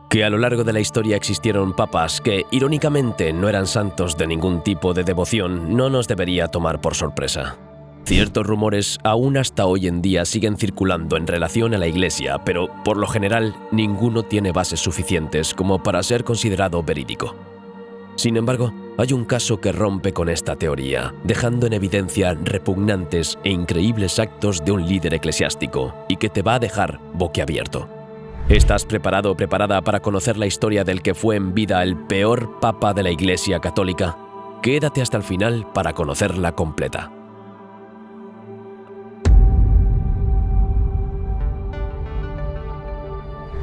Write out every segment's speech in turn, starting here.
Que a lo largo de la historia existieron papas que, irónicamente, no eran santos de ningún tipo de devoción, no nos debería tomar por sorpresa. Ciertos rumores aún hasta hoy en día siguen circulando en relación a la Iglesia, pero, por lo general, ninguno tiene bases suficientes como para ser considerado verídico. Sin embargo, hay un caso que rompe con esta teoría, dejando en evidencia repugnantes e increíbles actos de un líder eclesiástico y que te va a dejar boquiabierto. ¿Estás preparado o preparada para conocer la historia del que fue en vida el peor papa de la Iglesia Católica? Quédate hasta el final para conocerla completa.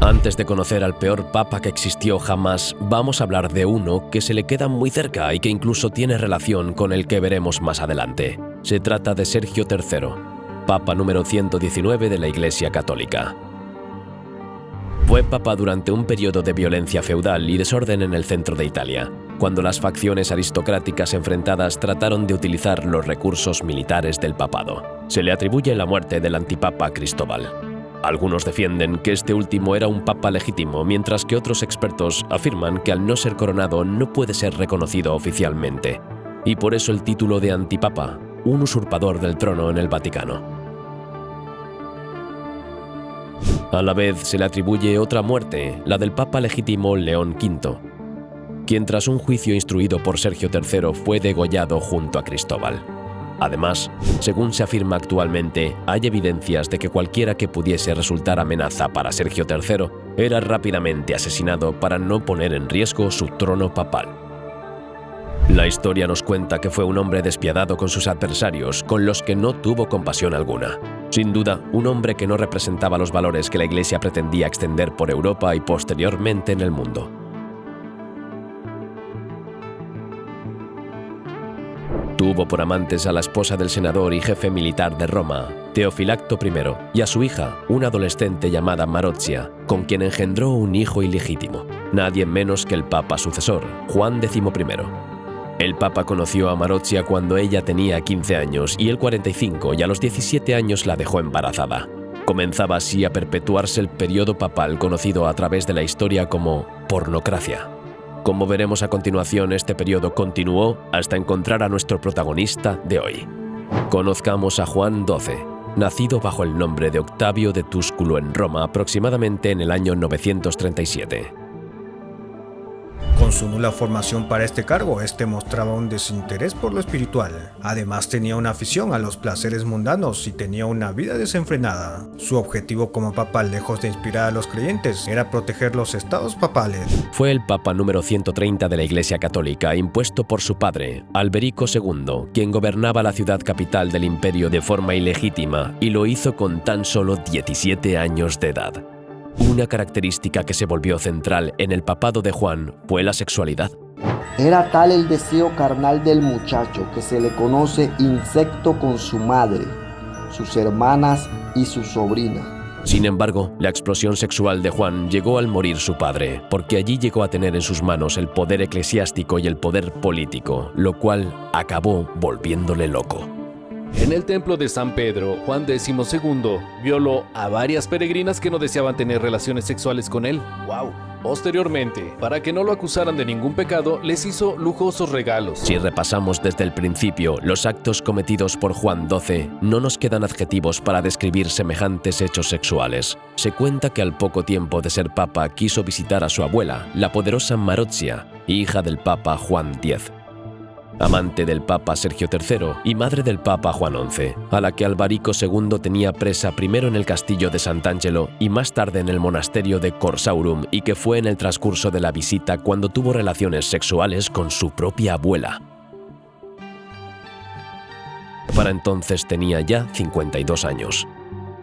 Antes de conocer al peor papa que existió jamás, vamos a hablar de uno que se le queda muy cerca y que incluso tiene relación con el que veremos más adelante. Se trata de Sergio III, papa número 119 de la Iglesia Católica. Fue papa durante un periodo de violencia feudal y desorden en el centro de Italia, cuando las facciones aristocráticas enfrentadas trataron de utilizar los recursos militares del papado. Se le atribuye la muerte del antipapa Cristóbal. Algunos defienden que este último era un papa legítimo, mientras que otros expertos afirman que al no ser coronado no puede ser reconocido oficialmente, y por eso el título de antipapa, un usurpador del trono en el Vaticano. A la vez se le atribuye otra muerte, la del papa legítimo León V, quien tras un juicio instruido por Sergio III fue degollado junto a Cristóbal. Además, según se afirma actualmente, hay evidencias de que cualquiera que pudiese resultar amenaza para Sergio III era rápidamente asesinado para no poner en riesgo su trono papal. La historia nos cuenta que fue un hombre despiadado con sus adversarios, con los que no tuvo compasión alguna. Sin duda, un hombre que no representaba los valores que la Iglesia pretendía extender por Europa y posteriormente en el mundo. Tuvo por amantes a la esposa del senador y jefe militar de Roma, Teofilacto I, y a su hija, una adolescente llamada Marozia, con quien engendró un hijo ilegítimo, nadie menos que el papa sucesor, Juan XI. El papa conoció a Marozia cuando ella tenía 15 años y él 45, y a los 17 años la dejó embarazada. Comenzaba así a perpetuarse el periodo papal conocido a través de la historia como pornocracia. Como veremos a continuación, este periodo continuó hasta encontrar a nuestro protagonista de hoy. Conozcamos a Juan XII, nacido bajo el nombre de Octavio de Túsculo en Roma aproximadamente en el año 937. Con su nula formación para este cargo, mostraba un desinterés por lo espiritual. Además, tenía una afición a los placeres mundanos y tenía una vida desenfrenada. Su objetivo como papa, lejos de inspirar a los creyentes, era proteger los estados papales. Fue el papa número 130 de la Iglesia Católica, impuesto por su padre, Alberico II, quien gobernaba la ciudad capital del imperio de forma ilegítima y lo hizo con tan solo 17 años de edad. Una característica que se volvió central en el papado de Juan fue la sexualidad. Era tal el deseo carnal del muchacho que se le conoce insecto con su madre, sus hermanas y su sobrina. Sin embargo, la explosión sexual de Juan llegó al morir su padre, porque allí llegó a tener en sus manos el poder eclesiástico y el poder político, lo cual acabó volviéndole loco. En el templo de San Pedro, Juan XII violó a varias peregrinas que no deseaban tener relaciones sexuales con él. ¡Wow! Posteriormente, para que no lo acusaran de ningún pecado, les hizo lujosos regalos. Si repasamos desde el principio los actos cometidos por Juan XII, no nos quedan adjetivos para describir semejantes hechos sexuales. Se cuenta que al poco tiempo de ser papa quiso visitar a su abuela, la poderosa Marozia, hija del papa Juan X, amante del papa Sergio III y madre del papa Juan XI, a la que Alberico II tenía presa primero en el castillo de Sant'Angelo y más tarde en el monasterio de Corsaurum, y que fue en el transcurso de la visita cuando tuvo relaciones sexuales con su propia abuela. Para entonces tenía ya 52 años.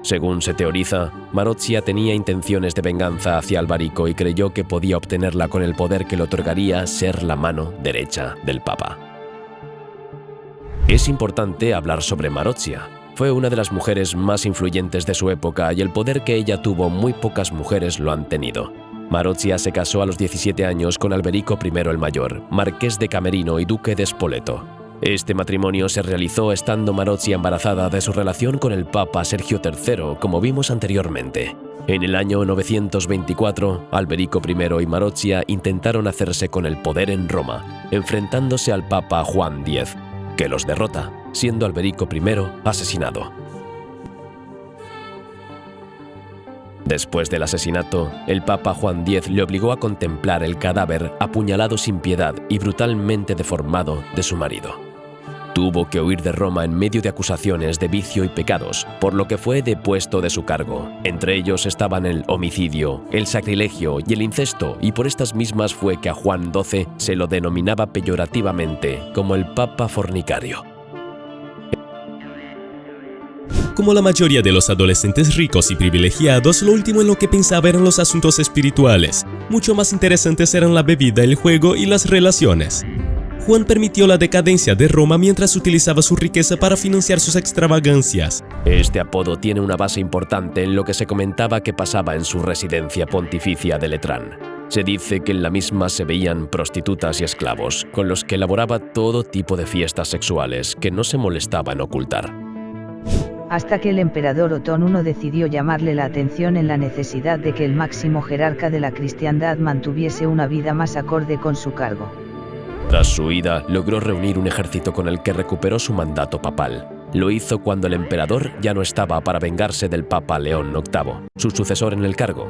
Según se teoriza, Marozia tenía intenciones de venganza hacia Alberico y creyó que podía obtenerla con el poder que le otorgaría ser la mano derecha del papa. Es importante hablar sobre Marozia. Fue una de las mujeres más influyentes de su época y el poder que ella tuvo muy pocas mujeres lo han tenido. Marozia se casó a los 17 años con Alberico I el Mayor, marqués de Camerino y duque de Spoleto. Este matrimonio se realizó estando Marozia embarazada de su relación con el Papa Sergio III, como vimos anteriormente. En el año 924, Alberico I y Marozia intentaron hacerse con el poder en Roma, enfrentándose al Papa Juan X, que los derrota, siendo Alberico I asesinado. Después del asesinato, el Papa Juan X le obligó a contemplar el cadáver apuñalado sin piedad y brutalmente deformado de su marido. Tuvo que huir de Roma en medio de acusaciones de vicio y pecados, por lo que fue depuesto de su cargo. Entre ellos estaban el homicidio, el sacrilegio y el incesto, y por estas mismas fue que a Juan XII se lo denominaba peyorativamente como el Papa fornicario. Como la mayoría de los adolescentes ricos y privilegiados, lo último en lo que pensaba eran los asuntos espirituales. Mucho más interesantes eran la bebida, el juego y las relaciones. Juan permitió la decadencia de Roma mientras utilizaba su riqueza para financiar sus extravagancias. Este apodo tiene una base importante en lo que se comentaba que pasaba en su residencia pontificia de Letrán. Se dice que en la misma se veían prostitutas y esclavos, con los que elaboraba todo tipo de fiestas sexuales que no se molestaba en ocultar. Hasta que el emperador Otón I decidió llamarle la atención en la necesidad de que el máximo jerarca de la cristiandad mantuviese una vida más acorde con su cargo. Tras su huida, logró reunir un ejército con el que recuperó su mandato papal. Lo hizo cuando el emperador ya no estaba para vengarse del Papa León VIII, su sucesor en el cargo,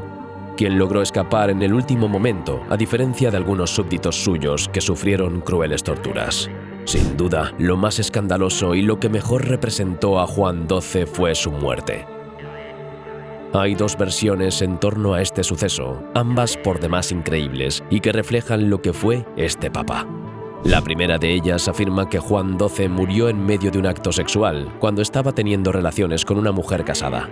quien logró escapar en el último momento, a diferencia de algunos súbditos suyos que sufrieron crueles torturas. Sin duda, lo más escandaloso y lo que mejor representó a Juan XII fue su muerte. Hay dos versiones en torno a este suceso, ambas por demás increíbles y que reflejan lo que fue este papa. La primera de ellas afirma que Juan XII murió en medio de un acto sexual, cuando estaba teniendo relaciones con una mujer casada.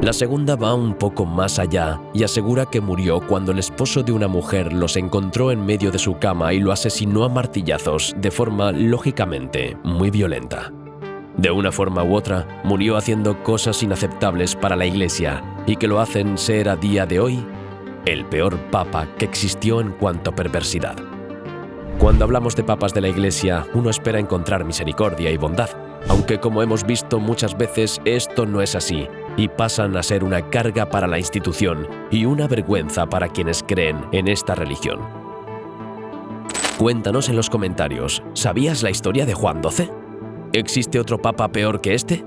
La segunda va un poco más allá y asegura que murió cuando el esposo de una mujer los encontró en medio de su cama y lo asesinó a martillazos de forma, lógicamente, muy violenta. De una forma u otra, murió haciendo cosas inaceptables para la Iglesia y que lo hacen ser a día de hoy el peor papa que existió en cuanto a perversidad. Cuando hablamos de papas de la Iglesia, uno espera encontrar misericordia y bondad, aunque como hemos visto muchas veces esto no es así y pasan a ser una carga para la institución y una vergüenza para quienes creen en esta religión. Cuéntanos en los comentarios, ¿sabías la historia de Juan XII? ¿Existe otro papa peor que este?